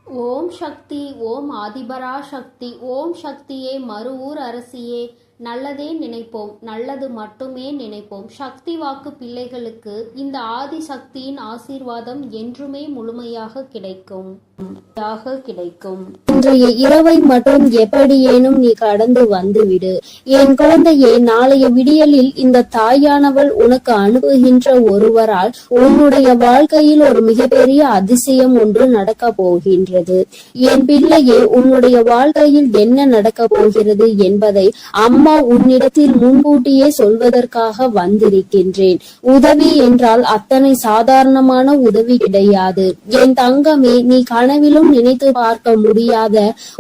ஓம் சக்தி, ஓம் ஆதிபரா சக்தி, ஓம் சக்தியே, மறுவூர் அரசியே. நல்லதே நினைப்போம், நல்லது மட்டுமே நினைப்போம். சக்தி வாக்கு பிள்ளைகளுக்கு இந்த ஆதி சக்தியின் ஆசீர்வாதம் என்றுமே முழுமையாக கிடைக்கும். இன்றைய இரவை மட்டும் எப்படியேனும் நீ கடந்து வந்துவிடு. என் குழந்தையே, நாளைய விடியலில் இந்த தாயானவள் உனக்கு அனுப்புகின்ற ஒருவரால் உன்னுடைய வாழ்க்கையில் ஒரு மிகப்பெரிய அதிசயம் ஒன்று நடக்க போகின்றது. என் பிள்ளையே, உன்னுடைய வாழ்க்கையில் என்ன நடக்க போகிறது என்பதை அம்மா உன்னிடத்தில் முன்கூட்டியே சொல்வதற்காக வந்திருக்கின்றேன். உதவி என்றால் அத்தனை சாதாரணமான உதவி கிடையாது. என் தங்கமே, நீ கனவிலும் நினைத்து பார்க்க முடியாத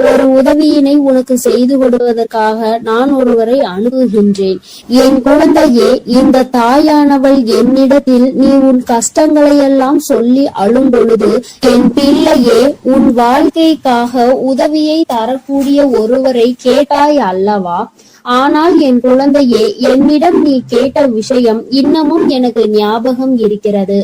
ஒரு உதவியினை உனக்கு செய்து கொடுப்பதற்காக நான் ஒருவரை அணுகுகின்றேன். என் குழந்தையே, இந்த தாயானவள் என்னிடத்தில் நீ உன் கஷ்டங்களை எல்லாம் சொல்லி அழும் பொழுது, என் பிள்ளையே, உன் வாழ்க்கைக்காக உதவியை தரக்கூடிய ஒருவரை கேட்டாய் அல்லவா? ஆனால் என் குழந்தையே, என்னிடம் நீ கேட்ட விஷயம் இன்னமும் எனக்கு ஞாபகம் இருக்கிறது.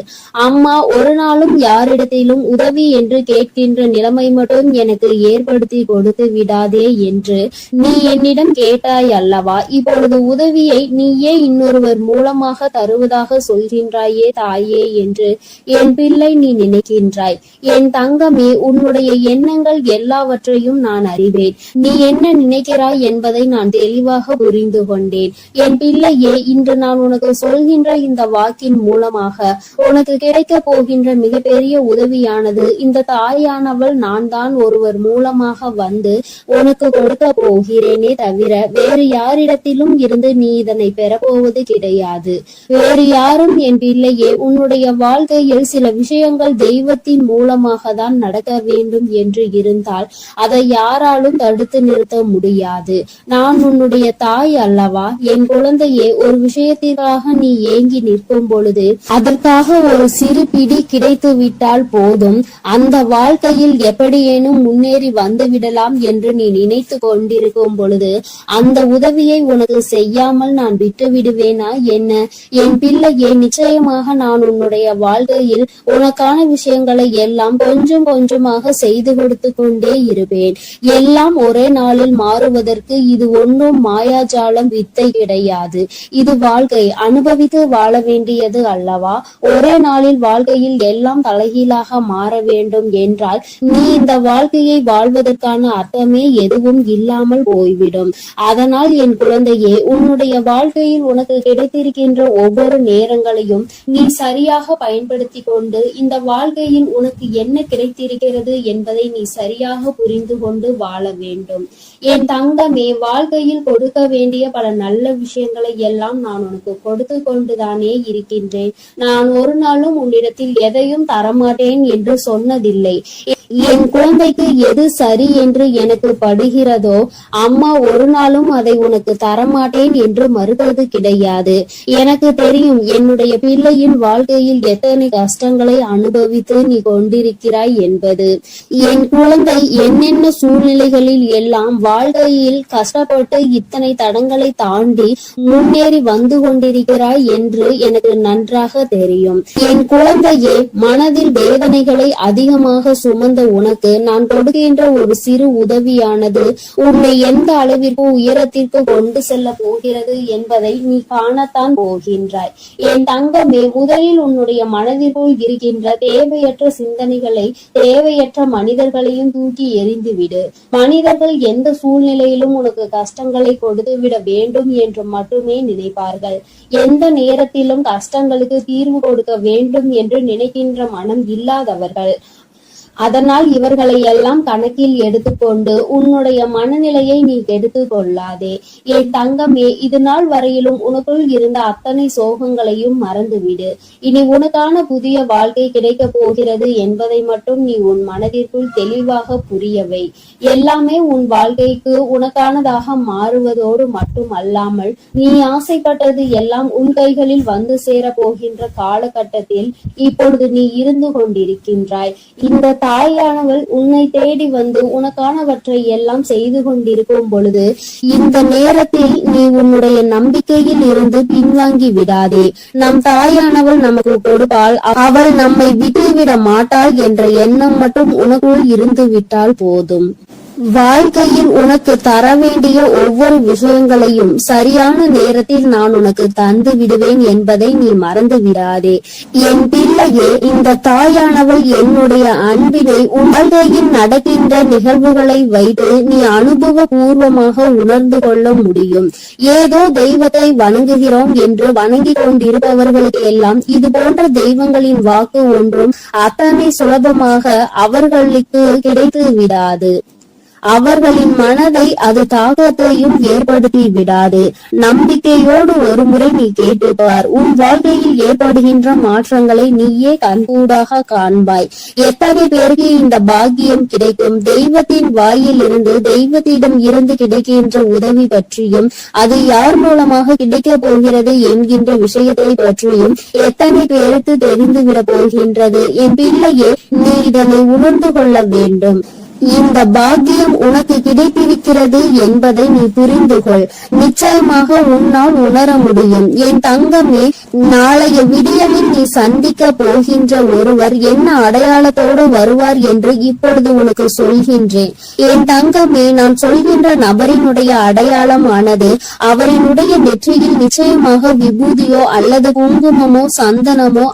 அம்மா ஒரு நாளும் யாரிடத்திலும் உதவி என்று கேட்கின்ற நிலைமை மட்டும் எனக்கு ஏற்படுத்தி கொடுத்து விடாதே என்று நீ என்னிடம் கேட்டாய் அல்லவா? இப்பொழுது உதவியை நீயே இன்னொருவர் மூலமாக தருவதாக சொல்கின்றாயே தாயே என்று என் பிள்ளை நீ நினைக்கின்றாய். என் தங்கமே, உன்னுடைய எண்ணங்கள் எல்லாவற்றையும் நான் அறிவேன். நீ என்ன நினைக்கிறாய் என்பதை நான் தெளிவாக புரிந்து கொண்டேன். என் பிள்ளையே, இன்று நான் உனக்கு சொல்கின்ற இந்த வாக்கின் மூலமாக உனக்கு கிடைக்க போகின்ற மிகப்பெரிய உதவியானது இந்த தாயானவள் நான் தான் ஒருவர் மூலமாக வந்து உனக்கு கொடுக்க போகிறேனே தவிர வேறு யாரிடத்திலும் இருந்து நீ இதனை பெறப்போவது கிடையாது. வேறு யாரும் என் பிள்ளையே, உன்னுடைய வாழ்க்கையில் சில விஷயங்கள் தெய்வத்தின் மூலமாக தான் நடக்க வேண்டும் என்று இருந்தால் அதை யாராலும் தடுத்து நிறுத்த முடியாது. நான் உன்னுடைய தாய் அல்லவா? என் குழந்தையே, ஒரு விஷயத்திற்காக நீ ஏங்கி நிற்கும் பொழுது அதற்காக ஒரு சிறு பிடி கிடைத்து விட்டால் போதும், அந்த வாழ்க்கையில் எப்படியேனும் முன்னேறி வந்து விடலாம் என்று நீ நினைத்து கொண்டிருக்கும் பொழுது அந்த உதவியை உனக்கு செய்யாமல் நான் விட்டு விடுவேனா என்ன? என் பிள்ளையே, நிச்சயமாக நான் உன்னுடைய வாழ்க்கையில் உனக்கான விஷயங்களை எல்லாம் கொஞ்சம் கொஞ்சமாக செய்து கொடுத்து கொண்டே இருப்பேன். எல்லாம் ஒரே நாளில் மாறுவதற்கு இது ஒன்றும் மாயாஜாலம் வித்தை கிடையாது. இது வாழ்க்கை, அனுபவித்து வாழ வேண்டியது அல்லவா? ஒரே நாளில் வாழ்க்கையில் எல்லாம் தலைகீழாக மாற வேண்டும் என்றால் நீ இந்த வாழ்க்கையை வாழ்வதற்கான அர்த்தமே எதுவும் இல்லாமல் போய்விடும். அதனால் என் குழந்தையே, உன்னுடைய வாழ்க்கையில் உனக்கு கிடைத்திருக்கின்ற ஒவ்வொரு நேரங்களையும் நீ சரியாக பயன்படுத்தி கொண்டு இந்த வாழ்க்கையில் உனக்கு என்ன கிடைத்திருக்கிறது என்பதை நீ சரியாக புரிந்து கொண்டு வாழ வேண்டும். என் தங்கமே, வாழ்க்கையில் கொடுக்க வேண்டிய பல நல்ல விஷயங்களை எல்லாம் நான் உனக்கு கொடுத்து கொண்டுதானே இருக்கின்றேன். நான் ஒரு நாளும் உன்னிடத்தில் எதையும் தரமாட்டேன் என்று சொன்னதில்லை. என் குழந்தைக்கு எது சரி என்று எனக்கு படுகிறதோ அம்மா ஒரு நாளும் அதை உனக்கு தரமாட்டேன் என்று மறுத்தது கிடையாது. எனக்கு தெரியும் என்னுடைய பிள்ளையின் வாழ்க்கையில் எத்தனை கஷ்டங்களை அனுபவித்து நீ கொண்டிருக்கிறாய் என்பது. என் குழந்தை என்னென்ன சூழ்நிலைகளில் எல்லாம் வாழ்க்கையில் கஷ்டப்பட்டு இத்தனை தடங்களை தாண்டி முன்னேறி வந்து கொண்டிருக்கிறாய் என்று எனக்கு நன்றாக தெரியும். என் குழந்தையே, மனதில் வேதனைகளை அதிகமாக சுமந்த உனக்கு நான் கொடுக்கின்ற ஒரு சிறு உதவியானது உன்னை எந்த அளவிற்கு உயரத்திற்கு கொண்டு செல்ல போகிறது என்பதை நீ காணத்தான் போகின்றாய். என் தங்கமே, முதலில் உன்னுடைய மனதிற்குள் இருக்கின்ற தேவையற்ற சிந்தனைகளை, தேவையற்ற மனிதர்களையும் தூக்கி எறிந்துவிடு. மனிதர்கள் எந்த சூழ்நிலையிலும் உனக்கு கஷ்டங்களை கொடுத்து விட வேண்டும் என்று மட்டுமே நினைப்பார்கள். எந்த நேரத்திலும் கஷ்டங்களுக்கு தீர்வு கொடுக்க வேண்டும் என்று நினைக்கின்ற மனம் இல்லாதவர்கள். அதனால் இவர்களை எல்லாம் கணக்கில் எடுத்துக்கொண்டு உன்னுடைய மனநிலையை நீ கெடுத்து கொள்ளாதே. என் தங்கமே, இது நாள் வரையிலும் உனக்குள் இருந்த அத்தனை சோகங்களையும் மறந்துவிடு. இனி உனக்கான புதிய வாழ்க்கை கிடைக்க போகிறது என்பதை மட்டும் நீ உன் மனதிற்குள் தெளிவாக புரியவை. எல்லாமே உன் வாழ்க்கைக்கு உனக்கானதாக மாறுவதோடு மட்டும் அல்லாமல் நீ ஆசைப்பட்டது எல்லாம் உன் கைகளில் வந்து சேர போகின்ற காலகட்டத்தில் இப்பொழுது நீ இருந்து கொண்டிருக்கின்றாய். இந்த தாயானவள் உன்னை தேடி வந்து உனக்கானவற்றை எல்லாம் செய்து கொண்டிருக்கும் பொழுது இந்த நேரத்தில் நீ உன்னுடைய நம்பிக்கையில் இருந்து பின்வாங்கி விடாதே. நம் தாயானவள் நமக்கு கொடுப்பாள், அவள் நம்மை விட்டுவிட மாட்டாள் என்ற எண்ணம் மட்டும் உனக்குள் இருந்து விட்டால் போதும். வாழ்க்கையில் உனக்கு தர வேண்டிய ஒவ்வொரு விஷயங்களையும் சரியான நேரத்தில் நான் உனக்கு தந்து விடுவேன் என்பதை நீ மறந்து விடாதே. என் பிள்ளையே, இந்த தாயானவள் என்னுடைய அன்பினை உன் வாழ்க்கையில் நடக்கின்ற நிகழ்வுகளை வைத்து நீ அனுபவ பூர்வமாக உணர்ந்து கொள்ள முடியும். ஏதோ தெய்வத்தை வணங்குகிறோம் என்று வணங்கிக் கொண்டிருப்பவர்களுக்கு எல்லாம் இது போன்ற தெய்வங்களின் வாக்கு ஒன்றும் அத்தனை சுலபமாக அவர்களுக்கு கிடைத்து விடாது. அவர்களின் மனதை அது தாக்கத்தையும் ஏற்படுத்தி விடாது. நம்பிக்கையோடு ஒரு முறை நீ கேட்டுப்பார். உன் வாழ்க்கையில் ஏற்படுகின்ற மாற்றங்களை நீயே கண்கூடாக காண்பாய். எத்தனை பேருக்கு இந்த பாக்கியம் கிடைக்கும்? தெய்வத்தின் வாயில் இருந்து, தெய்வத்திடம் இருந்து கிடைக்கின்ற உதவி பற்றியும், அது யார் மூலமாக கிடைக்க போகிறது என்கின்ற விஷயத்தை பற்றியும் எத்தனை பேருக்கு தெரிந்துவிட போகின்றது? என் பிள்ளையே, நீ இதனை உணர்ந்து கொள்ள வேண்டும். இந்த பாக்கியம் உனக்கு கிடைத்திருக்கிறது என்பதை நீ புரிந்து கொள். நிச்சயமாக உன்னால் உணர முடியும். என் தங்கமே, நாளைய விடியலில் நீ சந்திக்க போகின்ற ஒருவர் என்ன அடையாளத்தோடு வருவார் என்று இப்பொழுது உனக்கு சொல்கின்றேன். என் தங்கமே, நான் சொல்கின்ற நபரினுடைய அடையாளமானது அவரினுடைய நெற்றியில் நிச்சயமாக விபூதியோ அல்லது குங்குமமோ சந்தனமோ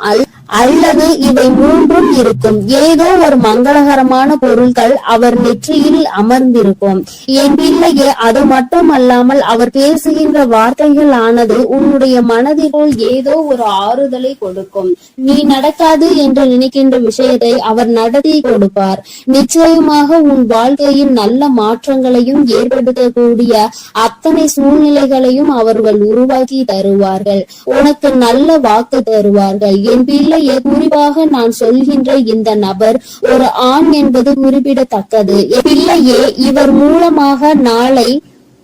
அல்லது இவை மூன்றும் இருக்கும். ஏதோ ஒரு மங்களகரமான பொருட்கள் அவர் நெற்றியில் அமர்ந்திருக்கும். என் பிள்ளையே, அது மட்டுமல்லாமல் அவர் பேசுகின்ற வார்த்தைகள் ஆனது உன்னுடைய மனதிற்குள் ஏதோ ஒரு ஆறுதலை கொடுக்கும். நீ நடக்காது என்று நினைக்கின்ற விஷயத்தை அவர் நடத்தி கொடுப்பார். நிச்சயமாக உன் வாழ்க்கையில் நல்ல மாற்றங்களையும் ஏற்படுத்தக்கூடிய அத்தனை சூழ்நிலைகளையும் அவர்கள் உருவாக்கி தருவார்கள். உனக்கு நல்ல வாக்கு தருவார்கள். என் பிள்ளை, குறிப்பாக நான் சொல்கின்ற இந்த நபர் ஒரு ஆண் என்பது குறிப்பிடத்தக்கது. பிள்ளையே, இவர் மூலமாக நாளை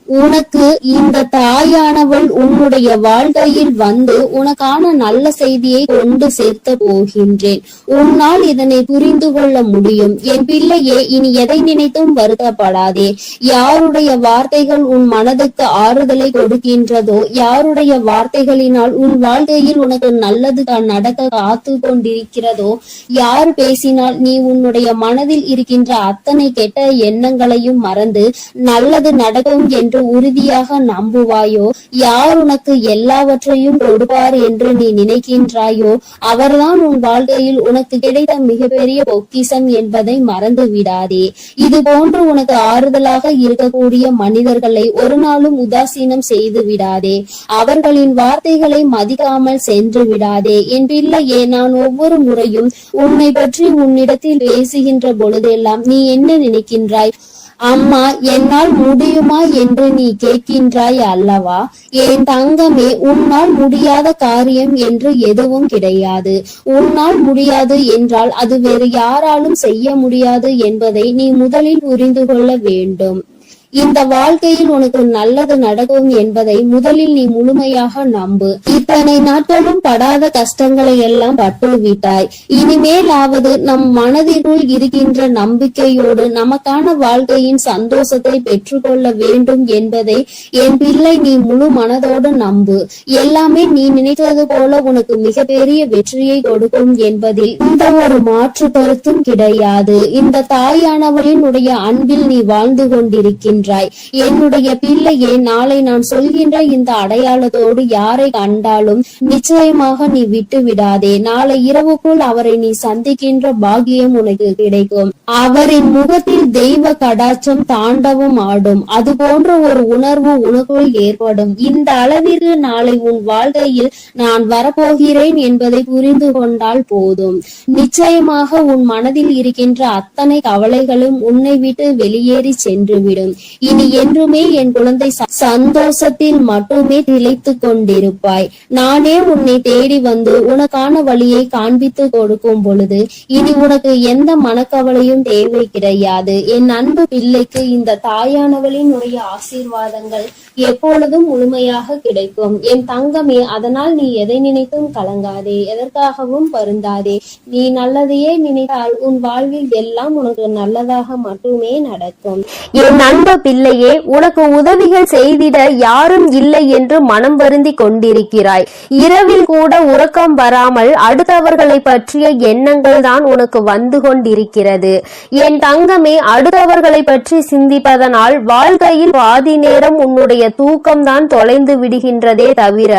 உனக்கு இந்த தாயானவள் உன்னுடைய வாழ்க்கையில் வந்து உனக்கான நல்ல செய்தியை கொண்டு சேர்த்த போகின்றேன். உன்னால் இதனை புரிந்து கொள்ள முடியும். என் பிள்ளையே, இனி எதை நினைத்தும் வருத்தப்படாதே. யாருடைய வார்த்தைகள் உன் மனதுக்கு ஆறுதலை கொடுக்கின்றதோ, யாருடைய வார்த்தைகளினால் உன் வாழ்க்கையில் உனக்கு நல்லது நடக்க காத்து கொண்டிருக்கிறதோ, யார் பேசினால் நீ உன்னுடைய மனதில் இருக்கின்ற அத்தனை கெட்ட எண்ணங்களையும் மறந்து நல்லது நடக்கும் என்று உறுதியாக நம்புவாயோ, யார் உனக்கு எல்லாவற்றையும் கொடுப்பார் என்று நீ நினைக்கின்றாயோ, அவர்தான் உன் வாழ்க்கையில் உனக்கு கிடைத்த மிகப்பெரிய பொக்கிஷம் என்பதை மறந்து விடாதே. இது போன்று உனக்கு ஆறுதலாக இருக்கக்கூடிய மனிதர்களை ஒரு நாளும் உதாசீனம் செய்து விடாதே. அவர்களின் வார்த்தைகளை மதிக்காமல் சென்று விடாதே. என் பிள்ளையே, நான் ஒவ்வொரு முறையும் உன்னை பற்றி உன்னிடத்தில் பேசுகின்ற பொழுதெல்லாம் நீ என்ன நினைக்கின்றாய்? அம்மா, என்னால் முடியுமா என்று நீ கேட்கின்றாய் அல்லவா? என் தங்கமே, உன்னால் முடியாத காரியம் என்று எதுவும் கிடையாது. உன்னால் முடியாது என்றால் அது வேறு யாராலும் செய்ய முடியாது என்பதை நீ முதலில் புரிந்து கொள்ள வேண்டும். இந்த வாழ்க்கையில் உனக்கு நல்லது நடக்கும் என்பதை முதலில் நீ முழுமையாக நம்பு. இத்தனை நாட்களும் படாத கஷ்டங்களை எல்லாம் பட்டுவிட்டாய். இனிமேலாவது நம் மனதிற்குள் இருக்கின்ற நம்பிக்கையோடு நமக்கான வாழ்க்கையின் சந்தோஷத்தை பெற்றுக்கொள்ள வேண்டும் என்பதை என் பிள்ளை நீ முழு மனதோடு நம்பு. எல்லாமே நீ நினைத்தது போல உனக்கு மிகப்பெரிய வெற்றியை கொடுக்கும் என்பதில் இந்த ஒரு மாற்று கருத்தும் கிடையாது. இந்த தாயானவளினுடைய அன்பில் நீ வாழ்ந்து கொண்டிருக்கின்ற என்னுடைய பிள்ளையே, நாளை நான் சொல்கின்ற இந்த அடையாளத்தோடு யாரை கண்டாலும் நிச்சயமாக நீ விட்டு விடாதே. நாளை இரவுக்குள் அவரை நீ சந்திக்கின்ற பாக்கியம் உனக்கு கிடைக்கும். அவரின் முகத்தில் தெய்வ கடாட்சம் தாண்டவம் ஆடும். அது போன்ற ஒரு உணர்வு உனக்குள் ஏற்படும். இந்த அளவிற்கு நாளை உன் வாழ்க்கையில் நான் வரப்போகிறேன் என்பதை புரிந்து கொண்டால் போதும். நிச்சயமாக உன் மனதில் இருக்கின்ற அத்தனை கவலைகளும் உன்னை விட்டு வெளியேறி சென்றுவிடும். இனி என்றுமே என் குழந்தை சந்தோஷத்தில் மட்டுமே திளைத்து கொண்டிருப்பாய். நானே உன்னை தேடி வந்து உனக்கான வழியை காண்பித்து கொடுக்கும் பொழுது இனி உனக்கு எந்த மனக்கவலையும் தேவை கிடையாது. என் அன்பு பிள்ளைக்கு இந்த தாயானவளின் ஆசீர்வாதங்கள் எப்பொழுதும் முழுமையாக கிடைக்கும். என் தங்கமே, அதனால் நீ எதை நினைத்தும் கலங்காதே, எதற்காகவும் வருந்தாதே. நீ நல்லதையே நினைத்தால் உன் வாழ்வில் எல்லாம் உனக்கு நல்லதாக மட்டுமே நடக்கும். என் அன்பு பிள்ளையே, உனக்கு உதவிகள் செய்திட யாரும் இல்லை என்று மனம் வருந்தி கொண்டிருக்கிறாய். இரவில் கூட உறக்கம் வராமல் அடுத்தவர்களை பற்றிய எண்ணங்கள் தான் உனக்கு வந்து கொண்டிருக்கிறது. என் தங்கமே, அடுத்தவர்களை பற்றி சிந்திப்பதனால் வாழ்க்கையில் பாதி நேரம் உன்னுடைய தூக்கம்தான் தொலைந்து விடுகின்றதே தவிர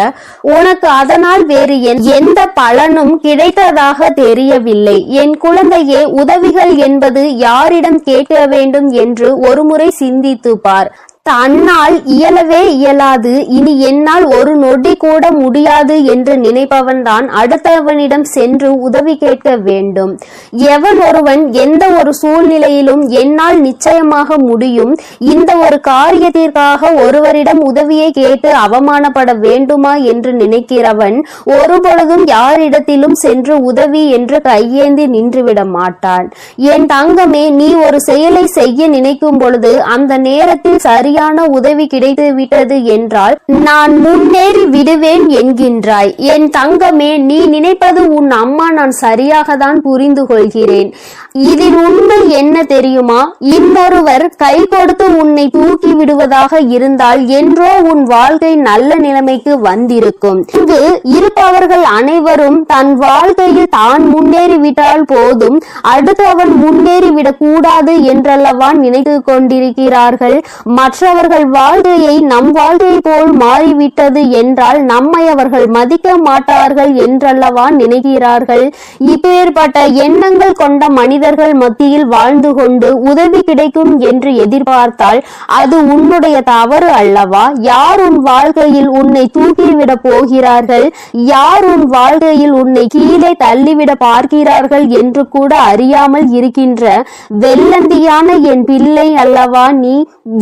உனக்கு அதனால் வேறு எந்த பலனும் கிடைத்ததாக தெரியவில்லை. என் குழந்தையே, உதவிகள் என்பது யாரிடம் கேட்க வேண்டும் என்று ஒருமுறை சிந்தித்து பார். தன்னால் இயலவே இயலாது, இனி என்னால் ஒரு நொடி கூட முடியாது என்று நினைப்பவன் தான் அடுத்தவனிடம் சென்று உதவி கேட்க வேண்டும். எவன் ஒருவன் எந்த ஒரு சூழ்நிலையிலும் என்னால் நிச்சயமாக முடியும், இந்த ஒரு காரியத்திற்காக ஒருவரிடம் உதவியை கேட்டு அவமானப்பட வேண்டுமா என்று நினைக்கிறவன் ஒருபொழுதும் யாரிடத்திலும் சென்று உதவி என்று கையேந்தி நின்றுவிட மாட்டான். என் தங்கமே, நீ ஒரு செயலை செய்ய நினைக்கும் பொழுது அந்த நேரத்தில் சரியான உதவி கிடைத்து விட்டது என்றால் நான் முன்னேறி விடுவேன் என்கின்றாய். என் தங்கமே, நீ நினைப்பது உன் அம்மா நான் சரியாக தான் புரிந்து கொள்கிறேன். இதில் உண்மை என்ன தெரியுமா? இன்னொருவர் கை கொடுத்து உன்னை தூக்கி விடுவதாக இருந்தால் என்றோ உன் வாழ்க்கை நல்ல நிலைமைக்கு வந்திருக்கும். இங்கு இருப்பவர்கள் அனைவரும் தன் வாழ்க்கையில் தான் முன்னேறிவிட்டால் போதும், அடுத்தவன் முன்னேறிவிடக் கூடாது என்றல்லவா நினைத்து கொண்டிருக்கிறார்கள். மற்றவர்கள் வாழ்க்கையை நம் வாழ்க்கை போல் மாறிவிட்டது என்றால் நம்மை அவர்கள் மதிக்க மாட்டார்கள் என்றல்லவா நினைக்கிறார்கள். இப்பேற்பட்ட எண்ணங்கள் கொண்ட மனிதர்கள் மத்தியில் வாழ்ந்து கொண்டு உதவி கிடைக்கும் என்று எதிர்பார்த்தால் அது உன்னுடைய தவறு அல்லவா? யார் உன் வாழ்க்கையில் உன்னை தூக்கிவிட போகிறார்கள், யார் உன் வாழ்க்கையில் உன்னை கீழே தள்ளிவிட பார்க்கிறார்கள் என்று கூட அறியாமல் இருக்கின்ற வெள்ளந்தியான என் பிள்ளை அல்லவா நீ?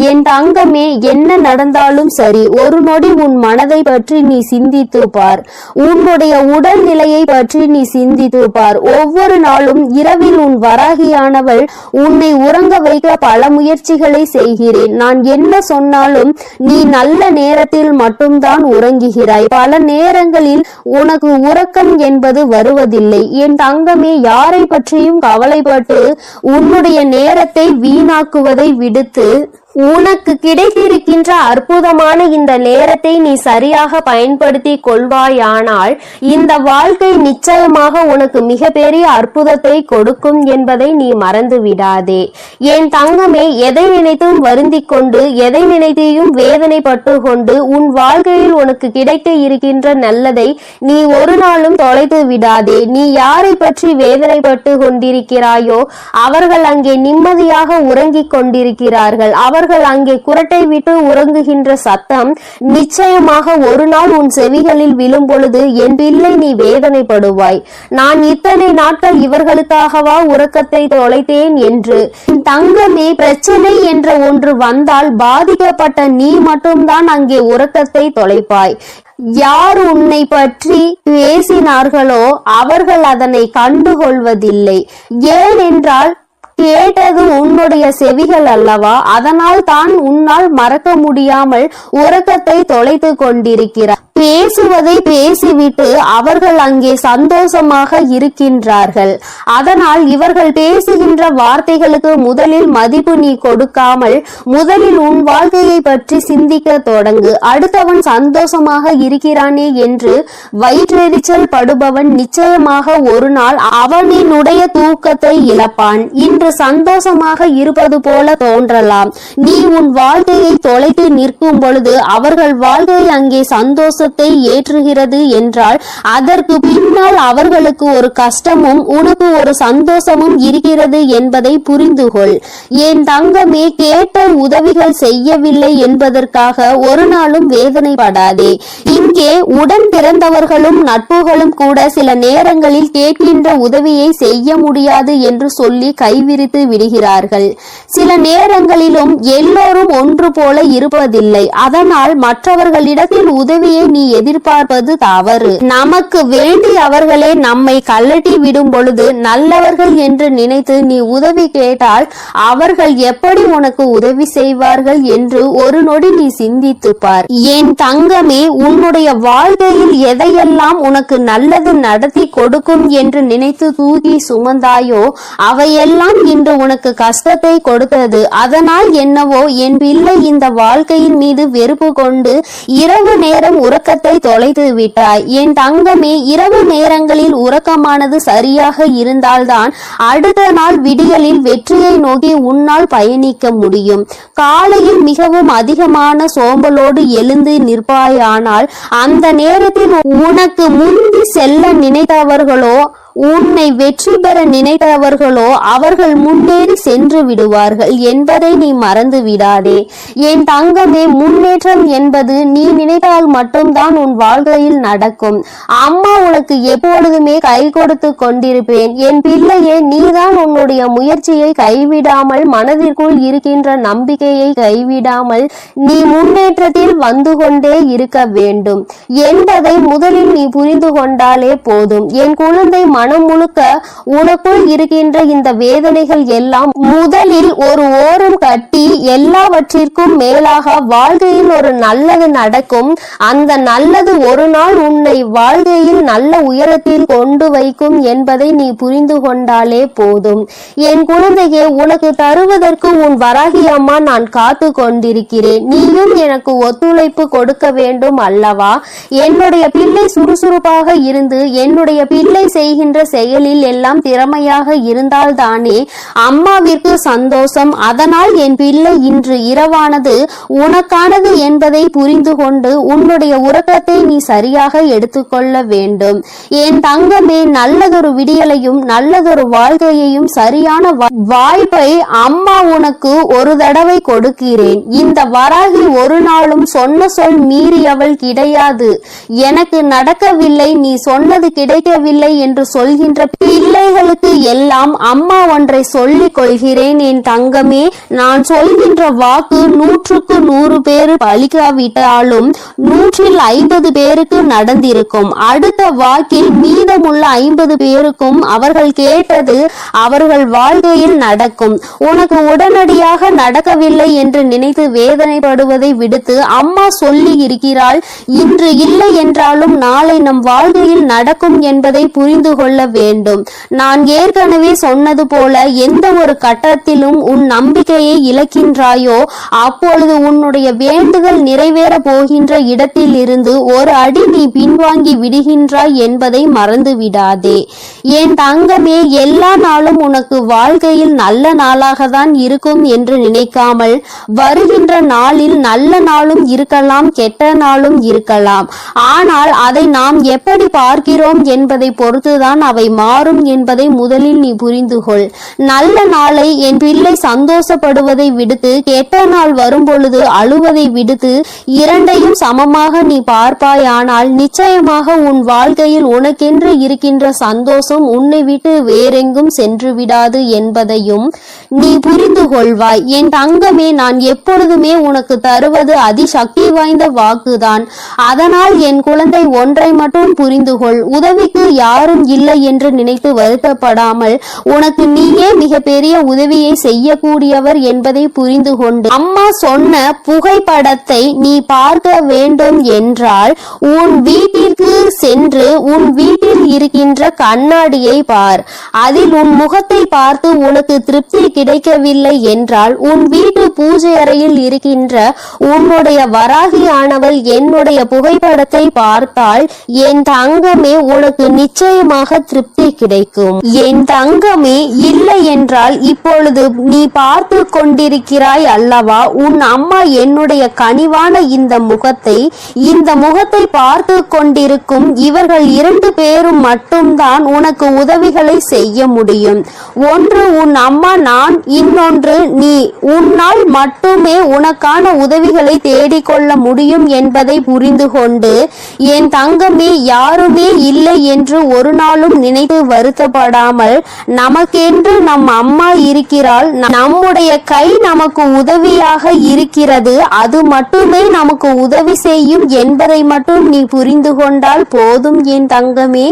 என் தங்கமே, என்ன நடந்தாலும் சரி, ஒரு நொடி உன் மனதை பற்றி நீ சிந்தித்து பார். உன்னுடைய உடல்நிலையை பற்றி நீ சிந்தித்து பார். ஒவ்வொரு நாளும் இரவில் உன் வராகியானவள் உன்னை உறங்க வைக்க பல முயற்சிகளை செய்கிறேன். நான் என்ன சொன்னாலும் நீ நல்ல நேரத்தில் மட்டும்தான் உறங்குகிறாய். பல நேரங்களில் உனக்கு உறக்கம் என்பது வருவதில்லை. என் தங்கமே, யாரை பற்றியும் கவலைப்பட்டு உன்னுடைய நேரத்தை வீணாக்குவதை விடுத்து உனக்கு கிடைத்திருக்கின்ற அற்புதமான இந்த நேரத்தை நீ சரியாக பயன்படுத்தி கொள்வாயானால் இந்த வாழ்க்கை நிச்சயமாக உனக்கு மிகப்பெரிய அற்புதத்தை கொடுக்கும் என்பதை நீ மறந்து விடாதே. என் தங்கமே, எதை நினைத்தும் வருந்திக் கொண்டு எதை நினைத்தையும் வேதனைப்பட்டு கொண்டு உன் வாழ்க்கையில் உனக்கு கிடைக்க இருக்கின்ற நல்லதை நீ ஒரு நாளும் தொலைத்து விடாதே. நீ யாரை பற்றி வேதனைப்பட்டு கொண்டிருக்கிறாயோ அவர்கள் அங்கே நிம்மதியாக உறங்கிக் கொண்டிருக்கிறார்கள். அவர்கள் அங்கே குரட்டை விட்டு உறங்குகின்ற சத்தம் நிச்சயமாக ஒரு நாள் உன் செவிகளில் விழும் பொழுது என் பிள்ளை நீ வேதனைப்படுவாய். நான் இத்தனை நாட்கள் இவர்களுக்காகவா உறக்கத்தை தொலைத்தேன் என்று. தங்கமே, பிரச்சனை என்ற ஒன்று வந்தால் பாதிக்கப்பட்ட நீ மட்டும்தான் அங்கே உறக்கத்தை தொலைப்பாய். யார் உன்னை பற்றி பேசினார்களோ அவர்கள் அதனை கண்டுகொள்வதில்லை. ஏனென்றால் கேட்டது உன்னுடைய செவிகள் அல்லவா? அதனால் தான் உன்னால் மறக்க முடியாமல் உறக்கத்தை தொலைத்து கொண்டிருக்கிறார். பேசுவதை பேசிவிட்டு அவர்கள் அங்கே சந்தோஷமாக இருக்கின்றார்கள். அதனால் இவர்கள் பேசுகின்ற வார்த்தைகளுக்கு முதலில் மதிப்பு நீ கொடுக்காமல் முதலில் உன் வாழ்க்கையை பற்றி சிந்திக்க தொடங்கு. அடுத்தவன் சந்தோஷமாக இருக்கிறானே என்று வயிற்றெரிச்சல் படுபவன் நிச்சயமாக ஒரு நாள் அவனினுடைய தூக்கத்தை இழப்பான். இன்று சந்தோஷமாக இருப்பது போல தோன்றலாம். நீ உன் வாழ்க்கையை தொலைத்து நிற்கும் பொழுது அவர்கள் வாழ்க்கையில் அங்கே சந்தோஷம் பாசத்தை ஏற்றுகிறது என்றால் அதற்கு பின்னால் அவர்களுக்கு ஒரு கஷ்டமும் உனக்கு ஒரு சந்தோஷமும் இருக்கிறது என்பதை புரிந்து கொள். என் தங்கமே, கேட்ட உதவிகள் செய்யவில்லை என்பதற்காக ஒரு நாளும் வேதனைப்படாதே. இங்கே உடன் பிறந்தவர்களும் நட்புகளும் கூட சில நேரங்களில் கேட்கின்ற உதவியை செய்ய முடியாது என்று சொல்லி கைவிரித்து விடுகிறார்கள். சில நேரங்களிலும் எல்லோரும் ஒன்று போல இருப்பதில்லை. அதனால் மற்றவர்களிடத்தில் உதவியை நீ எதிர்பார்ப்பது தவறு. நமக்கு வேண்டி அவர்களே நம்மை கழட்டி விடும் பொழுது நல்லவர்கள் என்று நினைத்து நீ உதவி கேட்டால் அவர்கள் எப்படி உனக்கு உதவி செய்வார்கள் என்று ஒரு நொடி நீ சிந்தித்து பார். என் தங்கமே, உன்னுடைய வாழ்க்கையில் எதையெல்லாம் உனக்கு நல்லது நடத்தி கொடுக்கும் என்று நினைத்து தூக்கி சுமந்தாயோ அவையெல்லாம் இன்று உனக்கு கஷ்டத்தை கொடுத்தது. அதனால் என்னவோ என் பிள்ளை இந்த வாழ்க்கையின் மீது வெறுப்பு கொண்டு இரவு நேரம் உறக்கத்தை தொலைத்து விட்டாய். என் தங்கமே, இரவு நேரங்களில் உறக்கமானது சரியாக இருந்தால்தான் அடுத்த நாள் விடியலில் வெற்றியை நோக்கி உன்னால் பயணிக்க முடியும். காலையில் மிகவும் அதிகமான சோம்பலோடு எழுந்து நிற்பாயானால் அந்த நேரத்தில் உனக்கு முந்தி செல்ல நினைத்தவர்களோ உன்னை வெற்றி பெற நினைத்தவர்களோ அவர்கள் முன்னேறி சென்று விடுவார்கள் என்பதை நீ மறந்து விடாதே. என் தங்கமே, முன்னேற்றம் என்பது நீ நினைத்தால் மட்டும்தான் உன் வாழ்க்கையில் நடக்கும். அம்மா உனக்கு எப்பொழுதுமே கை கொடுத்து கொண்டிருப்பேன். என் பிள்ளையே, நீதான் உன்னுடைய முயற்சியை கைவிடாமல், மனதிற்குள் இருக்கின்ற நம்பிக்கையை கைவிடாமல் நீ முன்னேற்றத்தில் வந்து கொண்டே இருக்க வேண்டும் என்பதை முதலில் நீ புரிந்து கொண்டாலே போதும். என் குழந்தை, மனம் முழுக்க உனக்குள் இருக்கின்ற இந்த வேதனைகள் எல்லாம் முதலில் ஒரு ஓரம் கட்டி எல்லாவற்றிற்கும் மேலாக வாழ்க்கையில் ஒரு நல்லது நடக்கும். அந்த நல்லது ஒரு நாள் உன்னை வாழ்க்கையில் நல்ல உயரத்தில் கொண்டு வைக்கும் என்பதை நீ புரிந்து கொண்டாலே போதும். என் குழந்தையே, உனக்கு தருவதற்கு உன் வராகி அம்மா நான் காத்து கொண்டிருக்கிறேன். நீயும் எனக்கு ஒத்துழைப்பு கொடுக்க வேண்டும் அல்லவா? என்னுடைய பிள்ளை சுறுசுறுப்பாக இருந்து என்னுடைய பிள்ளை செய்கின்ற செயலில் எல்லாம் திறமையாக இருந்தால்தானே அம்மாவிற்கு சந்தோஷம். அதனால் என் பிள்ளை இன்று இரவானது உனக்கானது என்பதை புரிந்து கொண்டு உன்னுடைய உறக்கத்தை நீ சரியாக எடுத்துக்கொள்ள வேண்டும். என் தங்கமே, நல்லதொரு விடியலையும் நல்லதொரு வாழ்க்கையையும் சரியான வாய்ப்பை அம்மா உனக்கு ஒரு தடவை கொடுக்கிறேன். இந்த வராகி ஒரு நாளும் சொன்ன சொல் மீறியவள் கிடையாது. எனக்கு நடக்கவில்லை, நீ சொன்னது கிடைக்கவில்லை என்று சொல்கின்ற பிள்ளைகளுக்கு எல்லாம் அம்மா ஒன்றை சொல்லிக் கொள்கிறேன். என் தங்கமே, நான் சொல்கின்ற வாக்கு 100க்கு 100 பேர் பலிக்காவிட்டாலும் 150 பேருக்கு நடந்திருக்கும். அடுத்த வாக்கில் மீதமுள்ள 50 பேருக்கும் அவர்கள் கேட்டது அவர்கள் வாழ்க்கையில் நடக்கும். உனக்கு உடனடியாக நடக்கவில்லை என்று நினைத்து வேதனைப்படுவதை விடுத்து அம்மா சொல்லி இருக்கிறாள். இன்று இல்லை என்றாலும் நாளை நம் வாழ்க்கையில் நடக்கும் என்பதை புரிந்து கொள்ள வேண்டும். நான் ஏற்கனவே சொன்னது போல எந்த ஒரு கட்டத்திலும் உன் நம்பிக்கையை இழக்கின்றாயோ அப்பொழுது உன்னுடைய வேண்டுதல் நிறைவேற போகின்ற இடத்தில் இருந்து ஒரு அடி நீ பின்வாங்கி விடுகின்றாய் என்பதை மறந்து விடாதே. என் தங்கமே, எல்லா நாளும் உனக்கு வாழ்க்கையில் நல்ல நாளாக தான் இருக்கும் என்று நினைக்காமல் வருகின்ற நாளில் நல்ல நாளும் இருக்கலாம், கெட்ட நாளும் இருக்கலாம். ஆனால் அதை நாம் எப்படி பார்க்கிறோம் என்பதை பொறுத்துதான் அவை மாறும் என்பதை முதலில் நீ புரிந்து கொள். நல்ல நாளை என் பிள்ளை சந்தோஷப்படுவதை விடுத்து கெட்ட நாள் வரும் பொழுது அழுவதை விடுத்து இரண்டையும் சமமாக நீ பார்ப்பாயானால் நிச்சயமாக உன் வாழ்க்கையில் உனக்கென்று இருக்கின்ற சந்தோஷம் உன்னை விட்டு வேறெங்கும் சென்று விடாது என்பதையும் நீ புரிந்து கொள்வாய். என் தங்கமே, நான் எப்பொழுதுமே உனக்கு தருவது அதிசக்தி வாய்ந்த வாக்குதான். அதனால் என் குழந்தை, ஒன்றை மட்டும் புரிந்து கொள். உதவிக்கு யாரும் இல்லை என்று நினைத்து வருத்தப்படாமல் உனக்கு நீயே மிகப்பெரிய உதவியை செய்யக்கூடியவர் என்பதை புரிந்து கொண்டு அம்மா சொன்ன புகைப்படத்தை நீ பார்க்க வேண்டும் என்றால் உன் வீட்டிற்கு சென்று உன் வீட்டில் இருக்கின்ற கண்ணாடியை பார். அதில் உன் முகத்தை பார்த்து உனக்கு திருப்தி கிடைக்கவில்லை என்றால் உன் வீட்டு பூஜை அறையில் இருக்கின்ற உன்னுடைய வராகியானவள் என்னுடைய புகைப்படத்தை பார்த்தால் என் தங்கமே உனக்கு நிச்சயமாக திருப்தி கிடைக்கும். என் தங்கமே, இல்லை என்றால் இப்பொழுது நீ பார்த்து கொண்டிருக்கிறாய் அல்லவா? உன் அம்மா என்னுடைய கனிவான இந்த முகத்தை பார்த்து கொண்டிருக்கும் இவர்கள் 2 பேரும் மட்டும்தான் உனக்கு உதவிகளை செய்ய முடியும். ஒன்று உன் அம்மா நான், இன்னொன்று நீ. உன்னால் மட்டுமே உனக்கான உதவிகளை தேடிக்கொள்ள முடியும் என்பதை புரிந்து கொண்டு என் தங்கமே, யாருமே இல்லை என்று ஒரு நாளும் நினைத்து வருத்தப்படாமல், நமக்கென்று நம் அம்மா இருக்கிறாள், நம்முடைய கை நமக்கு உதவியாக இருக்கிறது, அது மட்டுமே நமக்கு உதவி செய்யும் என்பதை மட்டும் நீ புரிந்து கொண்டால் போதும் என் தங்கமே.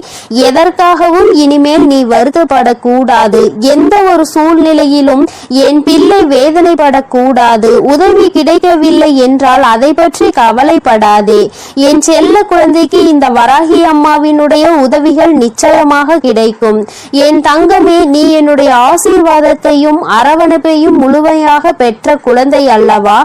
எதற்காகவும் இனிமேல் நீ வருத்தப்படக்கூடாது. எந்த ஒரு சூழ்நிலையிலும் என் பிள்ளை வேதனைப்படக்கூடாது. உதவி கிடைக்கவில்லை என்றால் அதை பற்றி கவலைப்படாதே. என் செல்ல குழந்தைக்கு இந்த வராகி அம்மாவினுடைய உதவிகள் நிச்சயமாக கிடைக்கும். என் தங்கமே, நீ என்னுடைய ஆசீர்வாதத்தையும் அரவணைப்பையும் முழுமையாக பெற்ற குழந்தை அல்லவா?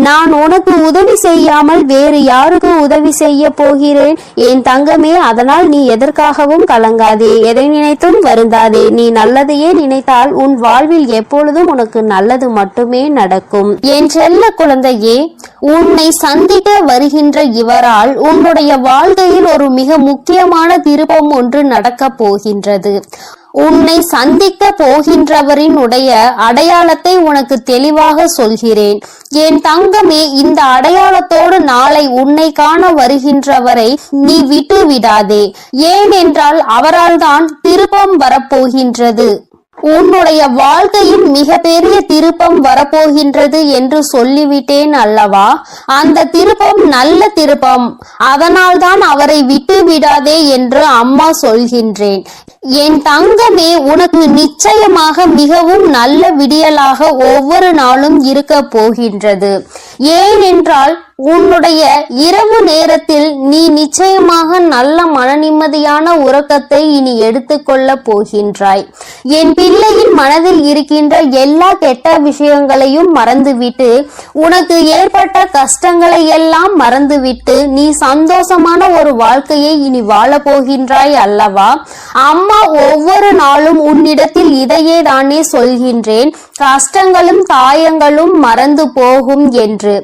நான் உனக்கு உதவி செய்யாமல் வேறு யாருக்கு உதவி செய்ய போகிறேன் என் தங்கமே? அதனால் நீ எதற்காகவும் கலங்காதே, எதை நினைத்தும் வருந்தாதே. நீ நல்லதையே நினைத்தால் உன் வாழ்வில் எப்பொழுதும் உனக்கு நல்லது மட்டுமே நடக்கும். என் செல்ல குழந்தையே, உன்னை சந்திக்க வருகின்ற இவரால் உன்னுடைய வாழ்க்கையில் ஒரு மிக முக்கியமான திருப்பம் ஒன்று நடக்கப் போகின்றது. உன்னை சந்திக்க போகின்றவரின் உடைய அடையாளத்தை உனக்கு தெளிவாக சொல்கிறேன் என் தங்கமே. இந்த அடையாளத்தோடு நாளை உன்னை காண வருகின்றவரை நீ விட்டு விடாதே. ஏனென்றால் அவரால் தான் திருப்பம் வரப்போகின்றது. உன்னுடைய வாழ்க்கையில் மிக பெரிய திருப்பம் வரப்போகின்றது என்று சொல்லிவிட்டேன் அல்லவா? அந்த திருப்பம் நல்ல திருப்பம். அதனால்தான் அவரை விட்டு விடாதே என்று அம்மா சொல்கின்றேன். என் தங்கமே, உனக்கு நிச்சயமாக மிகவும் நல்ல விடியலாக ஒவ்வொரு நாளும் இருக்க போகின்றது. ஏனென்றால் உன்னுடைய இரவு நேரத்தில் நீ நிச்சயமாக நல்ல மன நிம்மதியான உறக்கத்தை இனி எடுத்துக்கொள்ள போகின்றாய். என் பிள்ளையின் மனதில் இருக்கின்ற எல்லா கெட்ட விஷயங்களையும் மறந்துவிட்டு, உனக்கு ஏற்பட்ட கஷ்டங்களை எல்லாம் மறந்துவிட்டு நீ சந்தோஷமான ஒரு வாழ்க்கையை இனி வாழ போகின்றாய் அல்லவா? அம்மா ஒவ்வொரு நாளும் உன்னிடத்தில் இதையே தானே சொல்கின்றேன், கஷ்டங்களும் காயங்களும் மறந்து போகும் என்று.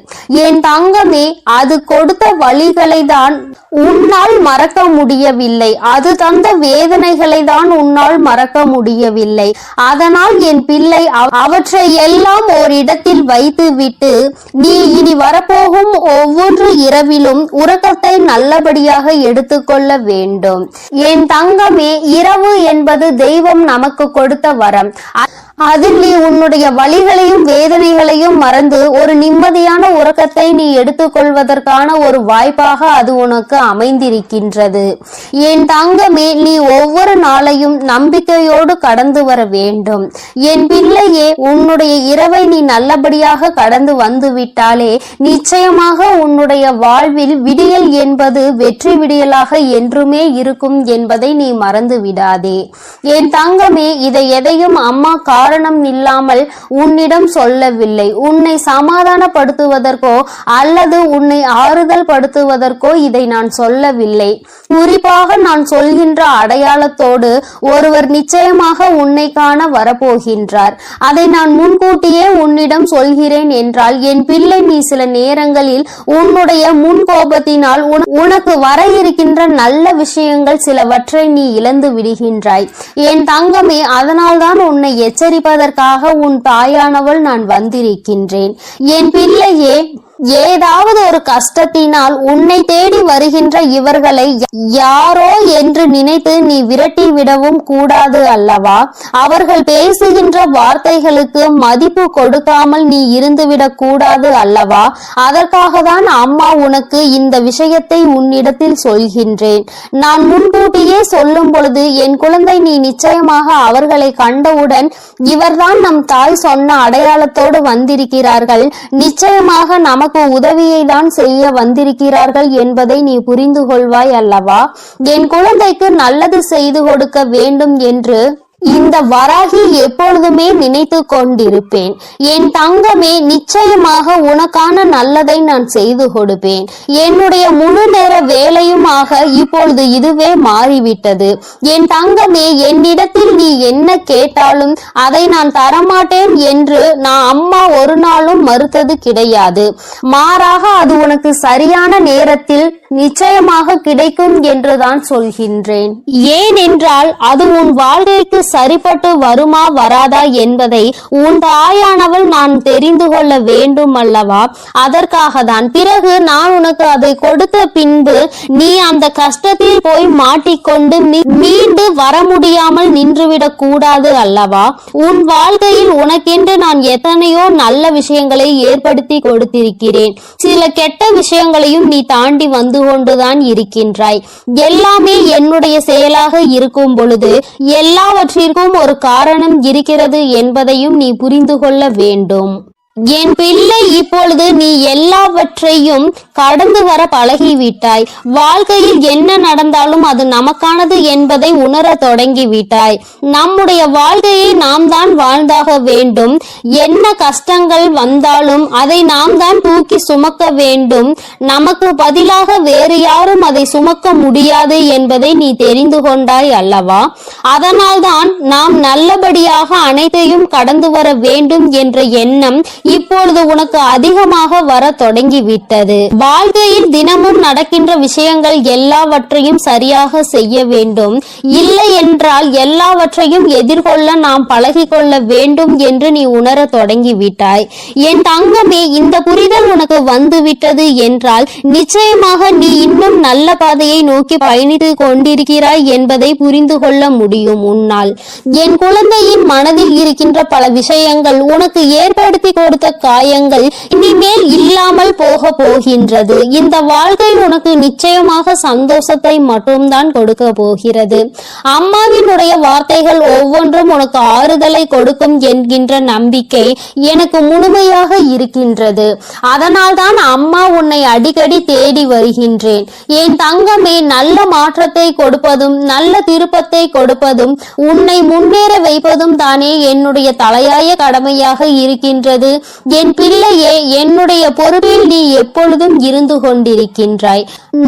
என் தங்கமே, அது கொடுத்த வழிகளை தான் உன்னால் மறக்க முடியவில்லை. அது தந்த வேதனைகளை தான் உன்னால் மறக்க முடியவில்லை. அதனால் என் பிள்ளை அவற்றை எல்லாம் ஓரிடத்தில் வைத்து விட்டு நீ இனி வரப்போகும் ஒவ்வொரு இரவிலும் உறக்கத்தை நல்லபடியாக எடுத்துக்கொள்ள வேண்டும். என் தங்கமே, இரவு என்பது தெய்வம் நமக்கு கொடுத்த வரம். அதில் நீ உன்னுடைய வலிகளையும் வேதனைகளையும் மறந்து ஒரு நிம்மதியான உறக்கத்தை நீ எடுத்துக்கொள்வதற்கான ஒரு வாய்ப்பாக அது உனக்கு அமைந்திருக்கின்றது. என் தங்கமே, நீ ஒவ்வொரு நாளையும் நம்பிக்கையோடு கடந்து வர வேண்டும். என் பிள்ளையே, உன்னுடைய இரவை நீ நல்லபடியாக கடந்து வந்து விட்டாலே நிச்சயமாக உன்னுடைய வாழ்வில் விடியல் என்பது வெற்றி விடியலாக என்றுமே இருக்கும் என்பதை நீ மறந்து விடாதே. என் தங்கமே, இதை எதையும் அம்மா காரணம் இல்லாமல் உன்னிடம் சொல்லவில்லை. உன்னை சமாதானப்படுத்துவதற்கோ அல்லது உன்னை ஆறுதல் படுத்துவதற்கோ இதை நான் சொல்லவில்லை. குறிப்பாக நான் சொல்கின்ற அடையாளத்தோடு ஒருவர் நிச்சயமாக உன்னை காண வரப்போகின்றார். அதை நான் முன்கூட்டியே உன்னிடம் சொல்கிறேன் என்றால் என் பிள்ளை, நீ சில நேரங்களில் உன்னுடைய முன்கோபத்தினால் உனக்கு வர இருக்கின்ற நல்ல விஷயங்கள் சிலவற்றை நீ இழந்து விடுகின்றாய். என் தங்கமே, அதனால்தான் உன்னை எச்சரிப்பதற்காக உன் தாயானவள் நான் வந்திருக்கின்றேன். என் பிள்ளையே, ஏதாவது ஒரு கஷ்டத்தினால் உன்னை தேடி வருகின்ற இவர்களை யாரோ என்று நினைத்து நீ விரட்டி விடவும் கூடாது அல்லவா? அவர்கள் பேசுகின்ற வார்த்தைகளுக்கு மதிப்பு கொடுக்காமல் நீ இருந்துவிடக் கூடாது அல்லவா? அதற்காக தான் அம்மா உனக்கு இந்த விஷயத்தை உன்னிடத்தில் சொல்கின்றேன். நான் முன்கூட்டியே சொல்லும் பொழுது என் குழந்தை, நீ நிச்சயமாக அவர்களை கண்டவுடன் இவர்தான் நம் தாய் சொன்ன அடையாளத்தோடு வந்திருக்கிறார்கள், நிச்சயமாக நமக்கு உதவியை தான் செய்ய வந்திருக்கிறார்கள் என்பதை நீ புரிந்து கொள்வாய் அல்லவா? என் குழந்தைக்கு நல்லது செய்து கொடுக்க வேண்டும் என்று இந்த வராகி எப்பொழுதுமே நினைத்து கொண்டிருப்பேன். என் தங்கமே, நிச்சயமாக உனக்கான நல்லதை நான் செய்து கொடுப்பேன். என்னுடைய முழு நேர வேலையுமாக இப்பொழுது இதுவே மாறிவிட்டது. என் தங்கமே, என்னிடத்தில் நீ என்ன கேட்டாலும் அதை நான் தரமாட்டேன் என்று நான் அம்மா ஒரு நாளும் மறுத்தது கிடையாது. மாறாக அது உனக்கு சரியான நேரத்தில் நிச்சயமாக கிடைக்கும் என்றுதான் சொல்கின்றேன். ஏனென்றால் அது உன் வாழ்க்கைக்கு சரிப்பட்டு வருமா வராதா என்பதை உன் தாயானவள் நான் தெரிந்து கொள்ள வேண்டும் அல்லவா? அதற்காக தான். பிறகு நான் உனக்கு அதை கொடுத்த பின்பு நீ அந்த கஷ்டத்தில் போய் மாட்டிக்கொண்டு மீண்டு வர முடியாமல் நின்றுவிடக் கூடாது அல்லவா? உன் வாழ்க்கையில் உனக்கென்று நான் எத்தனையோ நல்ல விஷயங்களை ஏற்படுத்தி கொடுத்திருக்கிறேன். சில கெட்ட விஷயங்களையும் நீ தாண்டி வந்து கொண்டுதான் இருக்கின்றாய். எல்லாமே என்னுடைய செயலாக இருக்கும் பொழுது எல்லாவற்றிற்கும் ஒரு காரணம் இருக்கிறது என்பதையும் நீ புரிந்து கொள்ள வேண்டும். என் பிள்ளை, இப்பொழுது நீ எல்லாவற்றையும் கடந்து வர பழகிவிட்டாய். வாழ்க்கையில் என்ன நடந்தாலும் அது நமக்கானது என்பதை உணர தொடங்கிவிட்டாய். நம்முடைய வாழ்க்கையை நாம் தான் வாழ்ந்தாக வேண்டும். என்ன கஷ்டங்கள் வந்தாலும் அதை நாம் தான் தூக்கி சுமக்க வேண்டும். நமக்கு பதிலாக வேறு யாரும் அதை சுமக்க முடியாது என்பதை நீ தெரிந்து கொண்டாய் அல்லவா? அதனால்தான் நாம் நல்லபடியாக அனைத்தையும் கடந்து வர வேண்டும் என்ற எண்ணம் இப்பொழுது உனக்கு அதிகமாக வர தொடங்கிவிட்டது. வாழ்க்கையில் தினமும் நடக்கின்ற விஷயங்கள் எல்லாவற்றையும் சரியாக செய்ய வேண்டும். இல்லை என்றால் எல்லாவற்றையும் எதிர்கொள்ள நாம் பழகிக்கொள்ள வேண்டும் என்று நீ உணர தொடங்கிவிட்டாய். என் தங்கமே, இந்த புரிதல் உனக்கு வந்துவிட்டது என்றால் நிச்சயமாக நீ இன்னும் நல்ல பாதையை நோக்கி பயணித்து கொண்டிருக்கிறாய் என்பதை புரிந்து கொள்ள முடியும் உன்னால். என் குழந்தையின் மனதில் இருக்கின்ற பல விஷயங்கள், உனக்கு ஏற்படுத்தி கொடுத்த காயங்கள் இனிமேல் இல்லாமல் போக போகின்றது. இந்த வாழ்க்கை உனக்கு நிச்சயமாக சந்தோஷத்தை மட்டும்தான் கொடுக்க போகிறது. அம்மாவினுடைய வார்த்தைகள் ஒவ்வொன்றும் உனக்கு ஆறுதலை கொடுக்கும் என்கின்ற நம்பிக்கை எனக்கு முழுமையாக இருக்கின்றது. அதனால்தான் அம்மா உன்னை அடிக்கடி தேடி வருகின்றேன். என் தங்கமே, நல்ல மாற்றத்தை கொடுப்பதும் நல்ல திருப்பத்தை கொடுப்பதும் உன்னை முன்னேற வைப்பதும் தானே என்னுடைய தலையாய கடமையாக இருக்கின்றது. என் பிள்ளையே, என்னுடைய பொறுப்பில் நீ எப்பொழுதும் இருந்து கொண்டிருக்கின்றாய்.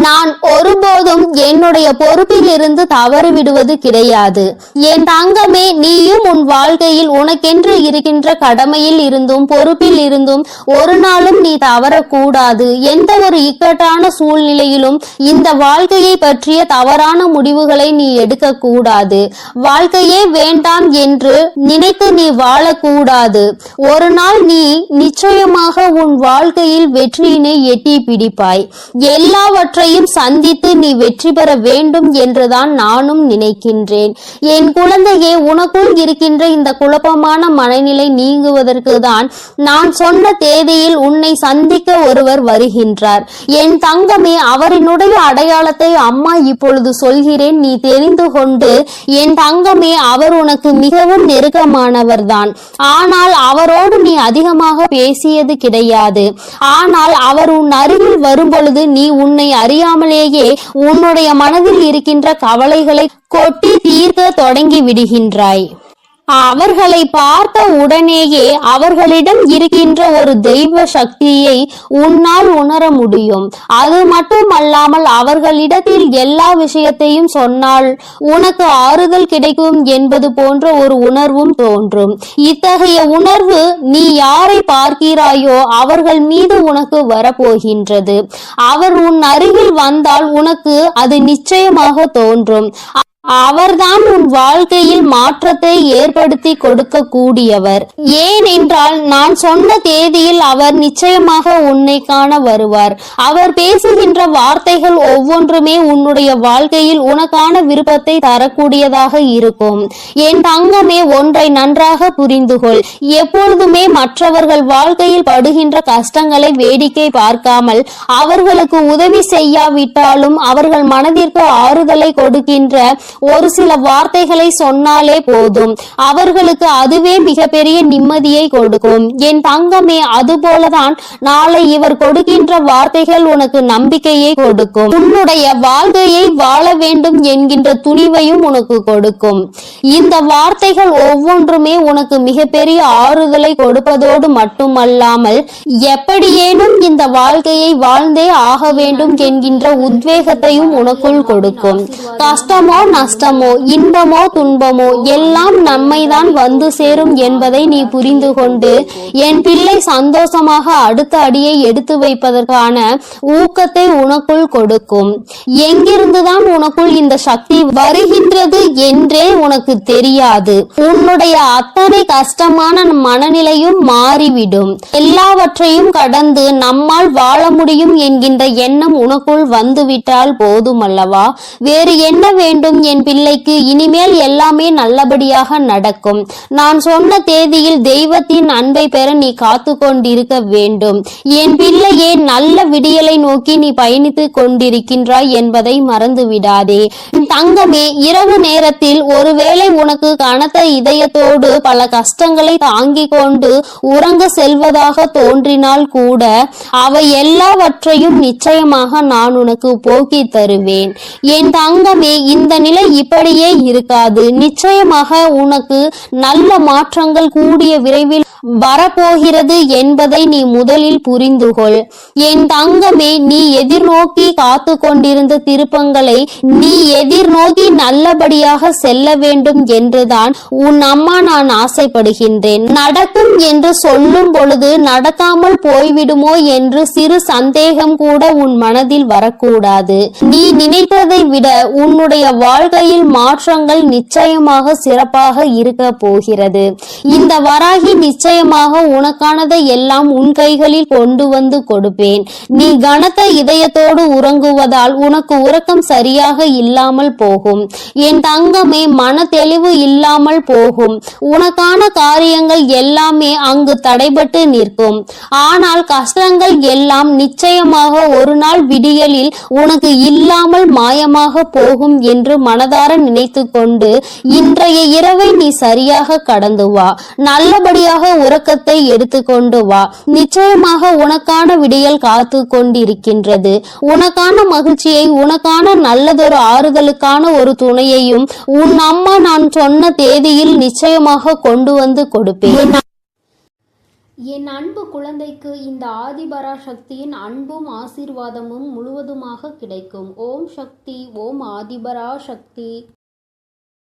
நான் ஒருபோதும் என்னுடைய பொறுப்பில் இருந்து தவறு விடுவது கிடையாது. என் தங்கமே, நீயும் உன் வாழ்க்கையில் உனக்கென்று இருக்கின்ற கடமையில் இருந்தும் பொறுப்பில் இருந்தும் ஒரு நாளும் நீ தவறக்கூடாது. எந்த ஒரு இக்கட்டான சூழ்நிலையிலும் இந்த வாழ்க்கையை பற்றிய தவறான முடிவுகளை நீ எடுக்க கூடாது. வாழ்க்கையே வேண்டாம் என்று நினைத்து நீ வாழக்கூடாது. ஒரு நாள் நீ நிச்சயமாக உன் வாழ்க்கையில் வெற்றியினை எட்டி பிடிப்பாய். எல்லாவற்றையும் சந்தித்து நீ வெற்றி பெற வேண்டும் என்றுதான் நானும் நினைக்கின்றேன். என் குழந்தையே, உனக்குள் இருக்கின்ற இந்த குழப்பமான மனநிலை நீங்குவதற்கு தான் நான் சொன்ன தேதியில் உன்னை சந்திக்க ஒருவர் வருகின்றார். என் தங்கமே, அவரினுடைய அடையாளத்தை அம்மா இப்பொழுது சொல்கிறேன், நீ தெரிந்து கொண்டு. என் தங்கமே, அவர் உனக்கு மிகவும் நெருக்கமானவர்தான். ஆனால் அவரோடு நீ அதிகமாக பேசியது கிடையாது. ஆனால் அவர் உன் அருகில் வரும்பொழுது நீ உன்னை அறியாமலேயே உன்னுடைய மனதில் இருக்கின்ற கவலைகளை கொட்டி தீர்க்க தொடங்கி விடுகின்றாய். அவர்களை பார்த்த உடனேயே அவர்களிடம் இருக்கின்ற ஒரு தெய்வ சக்தியை உன்னால் உணர முடியும். அது மட்டுமல்லாமல் அவர்களிடத்தில் எல்லா விஷயத்தையும் சொன்னால் உனக்கு ஆறுதல் கிடைக்கும் என்பது போன்ற ஒரு உணர்வும் தோன்றும். இத்தகைய உணர்வு நீ யாரை பார்க்கிறாயோ அவர்கள் மீது உனக்கு வரப்போகின்றது. அவர் உன் அருகில் வந்தால் உனக்கு அது நிச்சயமாக தோன்றும். அவர்தான் உன் வாழ்க்கையில் மாற்றத்தை ஏற்படுத்தி கொடுக்க கூடியவர். ஏனென்றால் நான் சொன்ன தேதியில் அவர் நிச்சயமாக உன்னை காண வருவார். அவர் பேசுகின்ற வார்த்தைகள் ஒவ்வொன்றுமே உன்னுடைய வாழ்க்கையில் உனக்கான விருப்பத்தை தரக்கூடியதாக இருக்கும். என் தங்கமே, ஒன்றை நன்றாக புரிந்துகொள். எப்பொழுதுமே மற்றவர்கள் வாழ்க்கையில் படுகின்ற கஷ்டங்களை வேடிக்கை பார்க்காமல் அவர்களுக்கு உதவி செய்யாவிட்டாலும் அவர்கள் மனதிற்கு ஆறுதலை கொடுக்கின்ற ஒரு சில வார்த்தைகளை சொன்னாலே போதும், அவர்களுக்கு அதுவே மிகப்பெரிய நிம்மதியை கொடுக்கும். என் தங்கமே, அதுபோலதான் நாளை இவர் கொடுக்கின்ற வார்த்தைகள் உனக்கு நம்பிக்கையை கொடுக்கும். உன்னுடைய வாழ்க்கையை வாழ வேண்டும் என்கின்ற துணிவையும் உனக்கு கொடுக்கும். இந்த வார்த்தைகள் ஒவ்வொன்றுமே உனக்கு மிகப்பெரிய ஆறுதலை கொடுப்பதோடு மட்டுமல்லாமல் எப்படியேனும் இந்த வாழ்க்கையை வாழ்ந்தே ஆக வேண்டும் என்கின்ற உத்வேகத்தையும் உனக்குள் கொடுக்கும். கஷ்டமோ நஷ்டமோ இன்பமோ துன்பமோ எல்லாம் நம்மைதான் வந்து சேரும் என்பதை நீ புரிந்து கொண்டு என் பிள்ளை சந்தோஷமாக அடுத்த அடியை எடுத்து வைப்பதற்கான ஊக்கத்தை உனக்குள் கொடுக்கும். எங்கிருந்துதான் உனக்குள் இந்த சக்தி வருகின்றது என்றே உனக்கு தெரியாது. உன்னுடைய அத்தனை கஷ்டமான மனநிலையும் மாறிவிடும். எல்லாவற்றையும் கடந்து நம்மால் வாழ முடியும் என்கின்ற எண்ணம் உனக்குள் வந்துவிட்டால் போதுமல்லவா? வேறு என்ன வேண்டும் என் பிள்ளைக்கு? இனிமேல் எல்லாமே நல்லபடியாக நடக்கும். நான் சொன்ன தேதியில் தெய்வத்தின் அன்பை பெற நீ காத்து கொண்டிருக்க வேண்டும். என் பிள்ளையே, நல்ல விடியலை நோக்கி நீ பயணித்துக் கொண்டிருக்கின்றாய் என்பதை மறந்து விடாதே. தங்கமே, இரவு நேரத்தில் ஒருவேளை உனக்கு கனத்த இதயத்தோடு பல கஷ்டங்களை தாங்கிக் கொண்டு உறங்க செல்வதாக தோன்றினால் கூட அவை எல்லாவற்றையும் நிச்சயமாக நான் உனக்கு போக்கி தருவேன். என் தங்கமே, இந்த நிலை இப்படியே இருக்காது. நிச்சயமாக உனக்கு நல்ல மாற்றங்கள் கூடிய விரைவில் வரப்போகிறது என்பதை நீ முதலில் புரிந்துகொள். என் தங்கமே, நீ எதிர்நோக்கி காத்து கொண்டிருந்த திருப்பங்களை நீ எதிர்நோக்கி நல்லபடியாக செல்ல வேண்டும் என்றுதான் உன் அம்மா நான் ஆசைப்படுகின்றேன். நடக்கும் என்று சொல்லும் பொழுது நடக்காமல் போய்விடுமோ என்று சிறு சந்தேகம் கூட உன் மனதில் வரக்கூடாது. நீ நினைத்ததை விட உன்னுடைய வாழ்க்கையில் மாற்றங்கள் நிச்சயமாக சிறப்பாக இருக்க போகிறது. இந்த வராகி நிச்சயமாக உனக்கானதை எல்லாம் உன் கைகளில் கொண்டு வந்து கொடுப்பேன். நீ கனத்த இதயத்தோடு உறங்குவதால் உனக்கு உறக்கம் சரியாக இல்லாமல் போகும். என் தங்கமே, மன தெளிவு இல்லாமல் போகும். உனக்கான காரியங்கள் எல்லாமே அங்கு தடைபட்டு நிற்கும். ஆனால் கஷ்டங்கள் எல்லாம் நிச்சயமாக ஒரு நாள் விடியலில் உனக்கு இல்லாமல் மாயமாக போகும் என்று மனதார நினைத்து கொண்டு இன்றைய இரவை நீ சரியாக கடந்து வா. நல்லபடியாக உறக்கத்தை எடுத்துக்கொண்டு வா. நிச்சயமாக உனக்கான விடியல் காத்து கொண்டிருக்கின்றது. உனக்கான மகிழ்ச்சியை, உனக்கான நல்லதொரு ஆறுதலுக்கான ஒரு துணையையும் உன் அம்மா நான் சொன்ன தேதியில் நிச்சயமாக கொண்டு வந்து கொடுப்பேன். என் அன்பு குழந்தைக்கு இந்த ஆதிபராசக்தியின் அன்பும் ஆசீர்வாதமும் முழுவதுமாக கிடைக்கும். ஓம் சக்தி, ஓம் ஆதிபராசக்தி.